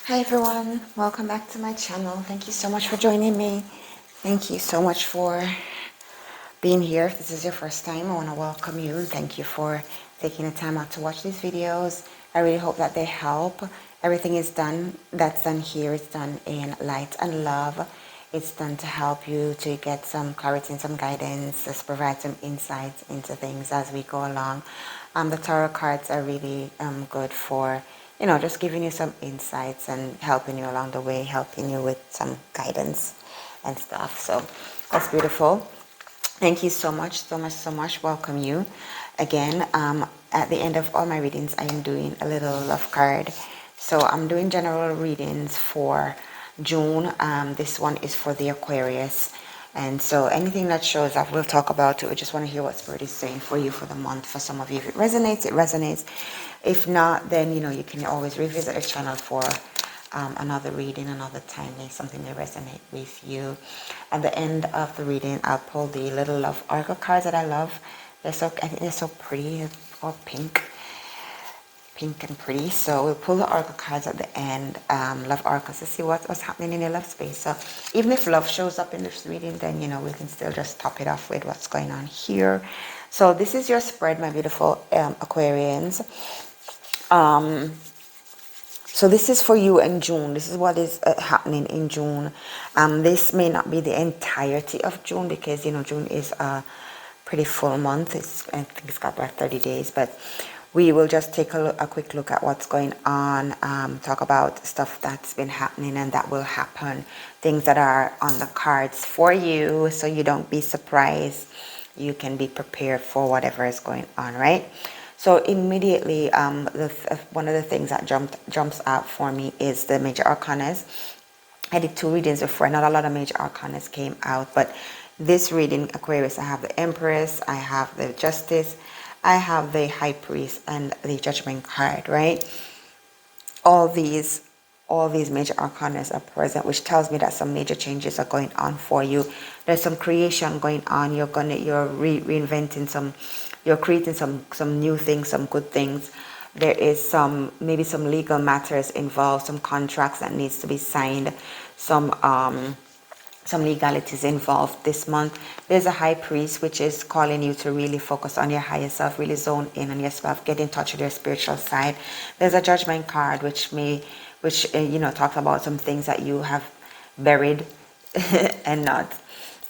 Hi everyone, welcome back to my channel. Thank you so much for joining me. Thank you so much for being here. If this is your first time, I want to welcome you. Thank you for taking the time out to watch these videos. I really hope that they help. Everything is done, that's done here, is done in light and love. It's done to help you to get some clarity and some guidance, just provide some insights into things as we go along. The tarot cards are really good for, just giving you some insights and helping you along the way, helping you with some guidance and stuff. So that's beautiful. Thank you so much, so much, so much. Welcome you. Again, at the end of all my readings, I am doing a little love card. So I'm doing general readings for June. This one is for the Aquarius. And so anything that shows up, we'll talk about it. We just want to hear what Spirit is saying for you for the month. For some of you, if it resonates, it resonates. If not, then, you can always revisit the channel for another reading, another time, maybe something may resonate with you. At the end of the reading, I'll pull the little love oracle cards that I love. I think they're so pretty. They're all pink and pretty. So we'll pull the oracle cards at the end, love oracles, to see what's happening in your love space. So even if love shows up in this reading, then we can still just top it off with what's going on here. So this is your spread, my beautiful Aquarians. So this is for you in June. This is what is happening in June. This may not be the entirety of June because June is a pretty full month. I think it's got about 30 days, but we will just take a quick look at what's going on, talk about stuff that's been happening and that will happen, things that are on the cards for you, so you don't be surprised. You can be prepared for whatever is going on, right? So immediately, one of the things that jumps out for me is the major arcanas. I did 2 readings before. Not a lot of major arcanas came out, but this reading, Aquarius, I have the Empress, I have the Justice, I have the High Priest, and the Judgment card, right? All these major arcanas are present, which tells me that some major changes are going on for you. There's some creation going on. You're reinventing you're creating some new things, some good things. There is maybe some legal matters involved, some contracts that needs to be signed, some legalities involved this month. There's a High Priest, which is calling you to really focus on your higher self, really zone in on yourself, get in touch with your spiritual side. There's a Judgment card, which talks about some things that you have buried and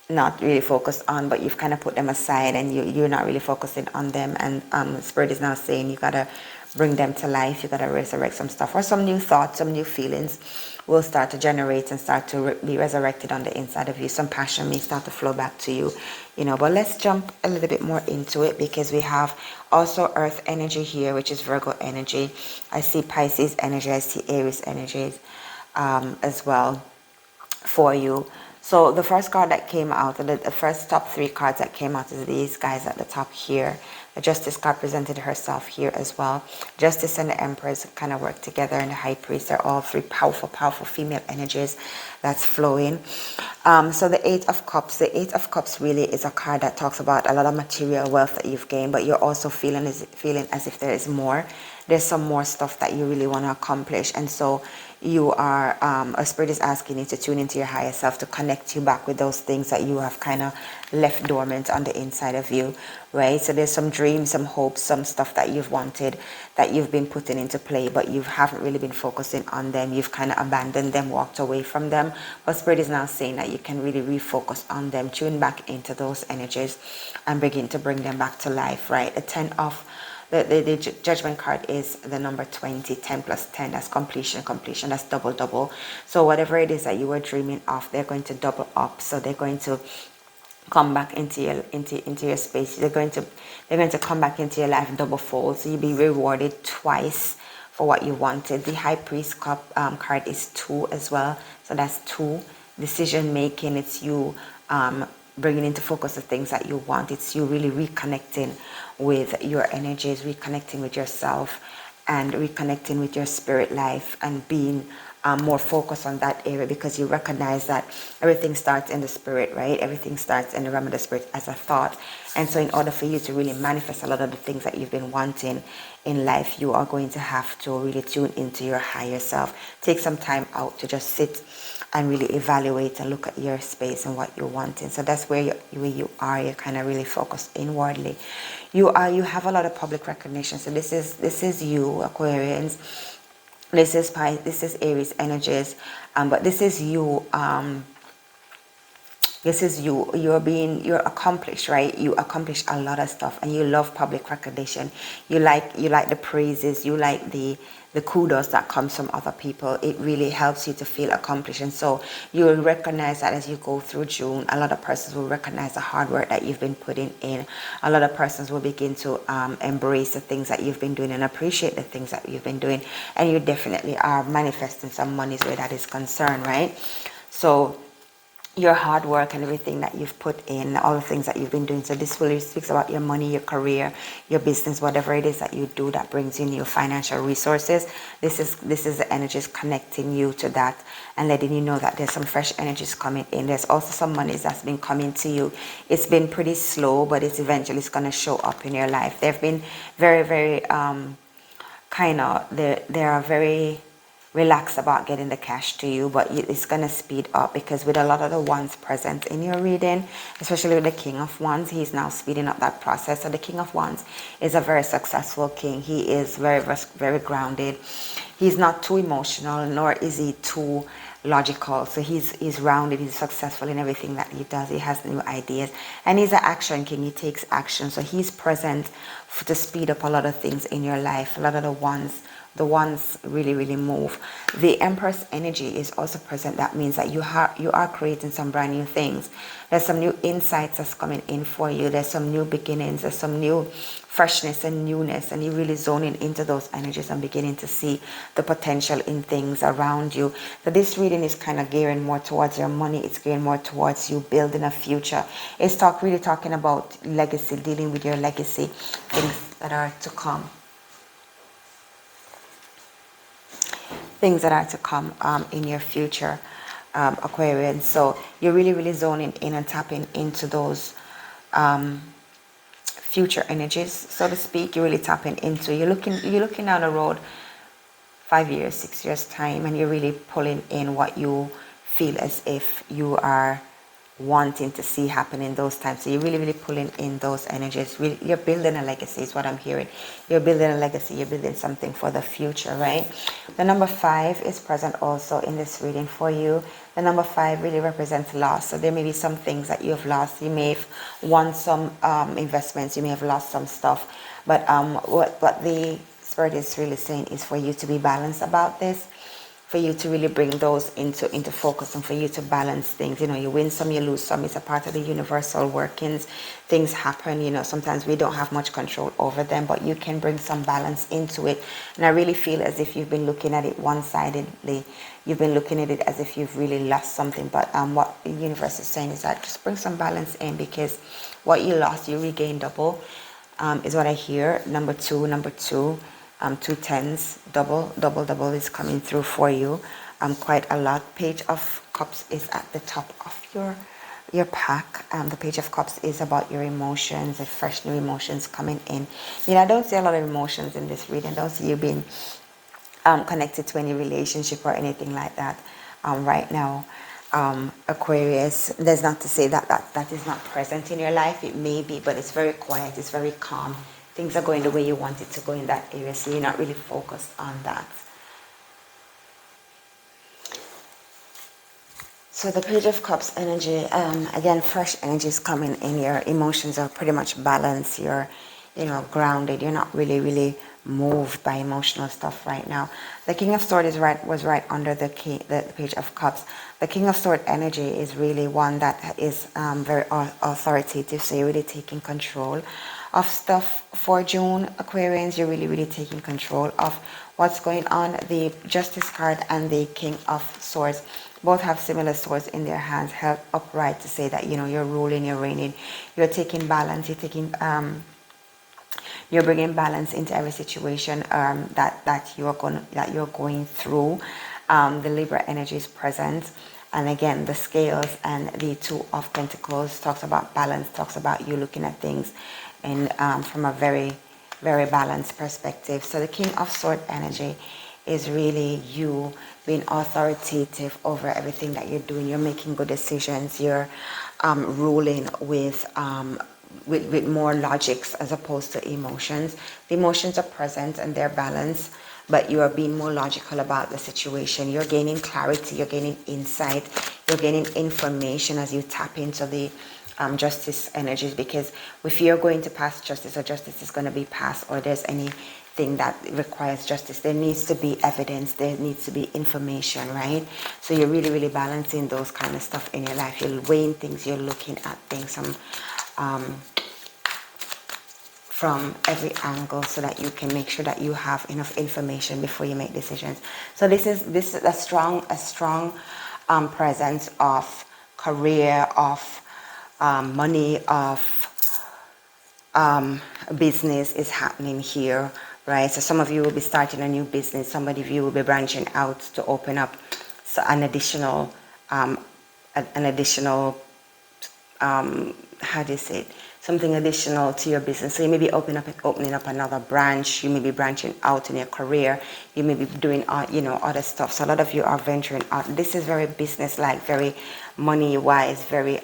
not really focused on, but you've kind of put them aside and you're not really focusing on them. And Spirit is now saying you gotta bring them to life. You gotta resurrect some stuff, or some new thoughts, some new feelings will start to generate and start to be resurrected on the inside of you. Some passion may start to flow back to you, but let's jump a little bit more into it, because we have also Earth energy here, which is Virgo energy. I see Pisces energy, I see Aries energies as well for you. So the first card that came out, the first top 3 cards that came out is these guys at the top here. The Justice card presented herself here as well. Justice and the Empress kind of work together, and the High Priest. They're all 3 powerful, powerful female energies that's flowing. So the 8 of Cups. The 8 of Cups really is a card that talks about a lot of material wealth that you've gained, but you're also feeling as if there is more. There's some more stuff that you really want to accomplish, and so you are, a Spirit is asking you to tune into your higher self, to connect you back with those things that you have kind of left dormant on the inside of you, right? So there's some dreams, some hopes, some stuff that you've wanted, that you've been putting into play, but you haven't really been focusing on them. You've kind of abandoned them, walked away from them. But Spirit is now saying that you can really refocus on them, tune back into those energies and begin to bring them back to life, right? The Judgment card is the number 20, 10 plus 10. That's completion, that's double. So whatever it is that you were dreaming of, they're going to double up. So they're going to come back into your space. They're going to come back into your life double fold. So you'll be rewarded twice for what you wanted. The High Priest card is 2 as well. So that's 2. Decision making. It's you bringing into focus the things that you want. It's you really reconnecting with your energies, reconnecting with yourself, and reconnecting with your spirit life, and being more focus on that area, because you recognize that everything starts in the spirit, right? Everything starts in the realm of the spirit as a thought. And so in order for you to really manifest a lot of the things that you've been wanting in life, you are going to have to really tune into your higher self. Take some time out to just sit and really evaluate and look at your space and what you're wanting. So that's where you are. You're kind of really focused inwardly. You have a lot of public recognition. So this is you, Aquarians. This is Aries energies, but this is you. This is you. You're accomplished, right? You accomplish a lot of stuff, and you love public recognition. You like the praises. You like the kudos that comes from other people. It really helps you to feel accomplished, and so you will recognize that as you go through June. A lot of persons will recognize the hard work that you've been putting in. A lot of persons will begin to embrace the things that you've been doing and appreciate the things that you've been doing, and you definitely are manifesting some monies where that is concerned, right? So your hard work and everything that you've put in, all the things that you've been doing. So this really speaks about your money, your career, your business, whatever it is that you do that brings in your financial resources. This is the energies connecting you to that and letting you know that there's some fresh energies coming in. There's also some monies that's been coming to you. It's been pretty slow, but it's eventually going to show up in your life. They've been very, very they are very relax about getting the cash to you, but it's going to speed up, because with a lot of the ones present in your reading, especially with the King of Wands, he's now speeding up that process. So the King of Wands is a very successful king. He is very, very grounded. He's not too emotional, nor is he too logical. So he's rounded. He's successful in everything that he does. He has new ideas, and he's an action king. He takes action. So he's present to speed up a lot of things in your life. A lot of the ones really, really move. The Empress energy is also present. That means that you are creating some brand new things. There's some new insights that's coming in for you. There's some new beginnings. There's some new freshness and newness, and you're really zoning into those energies and beginning to see the potential in things around you. So this reading is kind of gearing more towards your money. It's gearing more towards you building a future. It's really talking about legacy, dealing with your legacy, things that are to come. Things that are to come in your future, Aquarians. So you're really, really zoning in and tapping into those future energies, so to speak. You're really tapping into. You're looking down the road 5 years, 6 years time, and you're really pulling in what you feel as if you are wanting to see happen in those times. So you're really, really pulling in those energies. You're building a legacy is what I'm hearing. You're building a legacy. You're building something for the future, right? The number 5 is present also in this reading for you. The number 5 really represents loss. So there may be some things that you have lost. You may have won some investments. You may have lost some stuff. But what the Spirit is really saying is for you to be balanced about this, for you to really bring those into focus, and for you to balance things. You know, you win some, you lose some. It's a part of the universal workings. Things happen, you know, sometimes we don't have much control over them, but you can bring some balance into it. And I really feel as if you've been looking at it one-sidedly. You've been looking at it as if you've really lost something. But what the universe is saying is that just bring some balance in, because what you lost, you regain double, is what I hear. Number two. 2 tens, double is coming through for you, quite a lot. Page of Cups is at the top of your pack. The Page of Cups is about your emotions, the fresh new emotions coming in. You know, I don't see a lot of emotions in this reading. I don't see you being connected to any relationship or anything like that right now, Aquarius. That's not to say that is not present in your life. It may be, but it's very quiet. It's very calm. Things are going the way you want it to go in that area, so you're not really focused on that. So the Page of Cups energy, again, fresh energy is coming in. Your emotions are pretty much balanced. You're, grounded. You're not really moved by emotional stuff right now. The King of Swords was right under the Page of Cups. The King of Swords energy is really one that is very authoritative. So you're really taking control of stuff for June, Aquarians. You're really taking control of what's going on. The Justice card and the King of Swords both have similar swords in their hands, held upright, to say that you're ruling, you're reigning, you're taking balance, you're bringing balance into every situation that you're going through. The Libra energy is present. And again, the scales and the Two of Pentacles talks about balance, talks about you looking at things and from a very, very balanced perspective. So the King of Swords energy is really you being authoritative over everything that you're doing. You're making good decisions. You're ruling with more logics as opposed to emotions. The emotions are present and they're balanced, but you are being more logical about the situation. You're gaining clarity, you're gaining insight, you're gaining information as you tap into the justice energies, because if you're going to pass justice or justice is going to be passed, or there's anything that requires justice, there needs to be evidence, there needs to be information, right? So you're really, really balancing those kind of stuff in your life. You're weighing things, you're looking at things from every angle so that you can make sure that you have enough information before you make decisions. So this is a strong presence of career, of money, of business is happening here, right? So some of you will be starting a new business. Some of you will be branching out to open up an additional how do you say it? Something additional to your business. So you may be opening up another branch. You may be branching out in your career. You may be doing other stuff. So a lot of you are venturing out. This is very business-like, very money-wise, very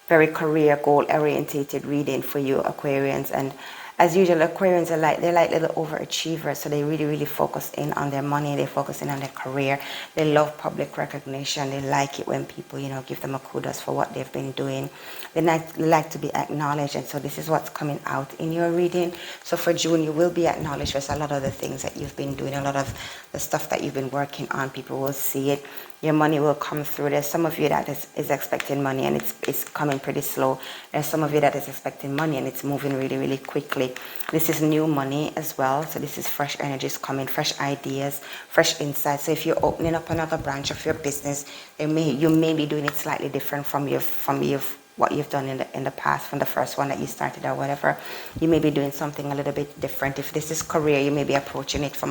career goal orientated reading for you Aquarians. And as usual, Aquarians are they're like little overachievers, so they really, really focus in on their money, they focus in on their career, they love public recognition, they like it when people, give them a kudos for what they've been doing. They like to be acknowledged, and so this is what's coming out in your reading. So for June, you will be acknowledged for a lot of the things that you've been doing, a lot of the stuff that you've been working on. People will see it. Your money will come through. There's some of you that is expecting money and it's coming pretty slow. There's some of you that is expecting money and it's moving really, really quickly. This is new money as well. So this is fresh energies coming, fresh ideas, fresh insights. So if you're opening up another branch of your business, you may be doing it slightly different from what you've done in the past, from the first one that you started or whatever. You may be doing something a little bit different. If this is career, you may be approaching it from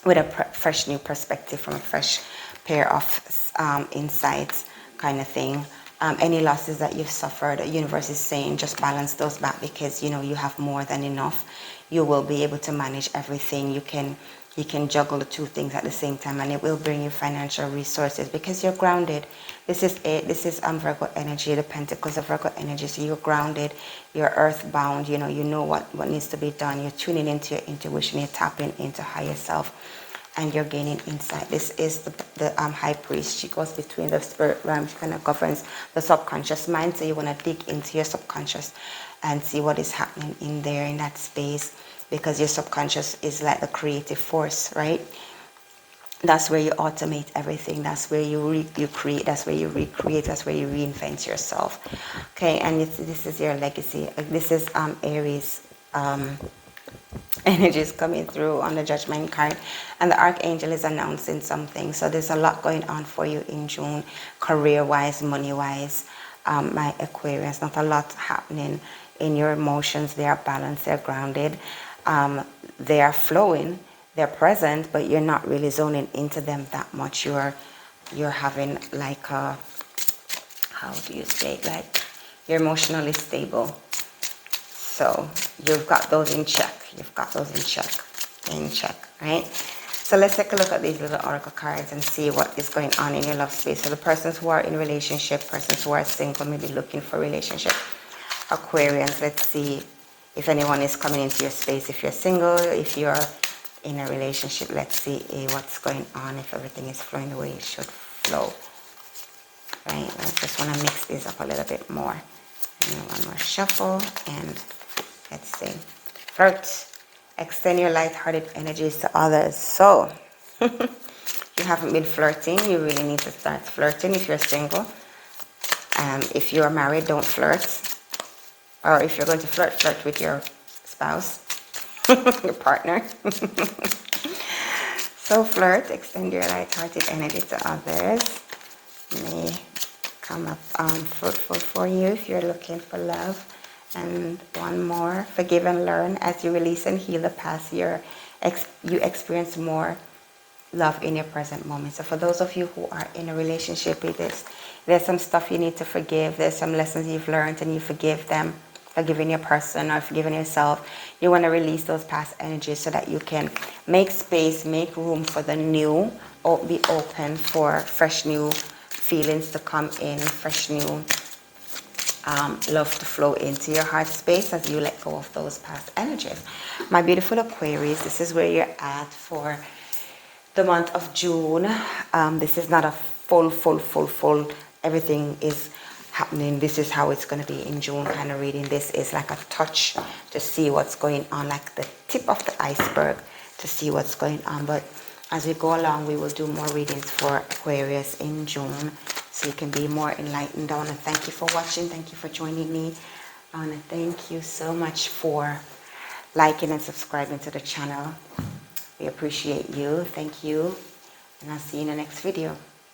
with a fresh new perspective, from a fresh pair of insights kind of thing. Any losses that you've suffered, the universe is saying just balance those back, because you have more than enough. You will be able to manage everything. You can juggle the two things at the same time, and it will bring you financial resources because you're grounded. This is Virgo energy, the Pentacles of Virgo energy. So you're grounded, you're earthbound. You know what needs to be done. You're tuning into your intuition. You're tapping into higher self, and you're gaining insight. This is the High Priest. She goes between the spirit realm. She kind of governs the subconscious mind. So you want to dig into your subconscious and see what is happening in there, in that space, because your subconscious is like the creative force, right? That's where you automate everything. That's where you create. That's where you recreate. That's where you reinvent yourself. Okay, and this is your legacy. This is Aries energies coming through on the Judgment card, and the Archangel is announcing something. So there's a lot going on for you in June, career-wise, money-wise, my Aquarius. Not a lot happening in your emotions. They are balanced. They're grounded. They are flowing. They're present, but you're not really zoning into them that much. You're having like a, how do you say it? Like you're emotionally stable. So you've got those in check. You've got those in check, right? So let's take a look at these little oracle cards and see what is going on in your love space. So the persons who are in relationship, persons who are single, maybe looking for relationship. Aquarians, let's see if anyone is coming into your space. If you're single, if you're in a relationship, let's see what's going on, if everything is flowing the way it should flow. Right, I just want to mix these up a little bit more. And one more shuffle, and let's see. Flirt. Extend your light-hearted energies to others. So, you haven't been flirting, you really need to start flirting if you're single. If you're married, don't flirt. Or if you're going to flirt, flirt with your spouse, your partner. So flirt, extend your light-hearted energy to others. May come up fruitful for you if you're looking for love. And one more, forgive and learn. As you release and heal the past, you're you experience more love in your present moment. So for those of you who are in a relationship with this, there's some stuff you need to forgive. There's some lessons you've learned and you forgive them, forgiving your person or forgiving yourself. You want to release those past energies so that you can make space, make room for the new, or be open for fresh new feelings to come in, fresh new love to flow into your heart space as you let go of those past energies. My beautiful Aquarius, this is where you're at for the month of June. This is not a full everything is happening, this is how it's going to be in June kind of reading. This is like a touch to see what's going on, like the tip of the iceberg to see what's going on. But as we go along, we will do more readings for Aquarius in June, so you can be more enlightened. I want to thank you for watching. Thank you for joining me. I want to thank you so much for liking and subscribing to the channel. We appreciate you. Thank you. And I'll see you in the next video.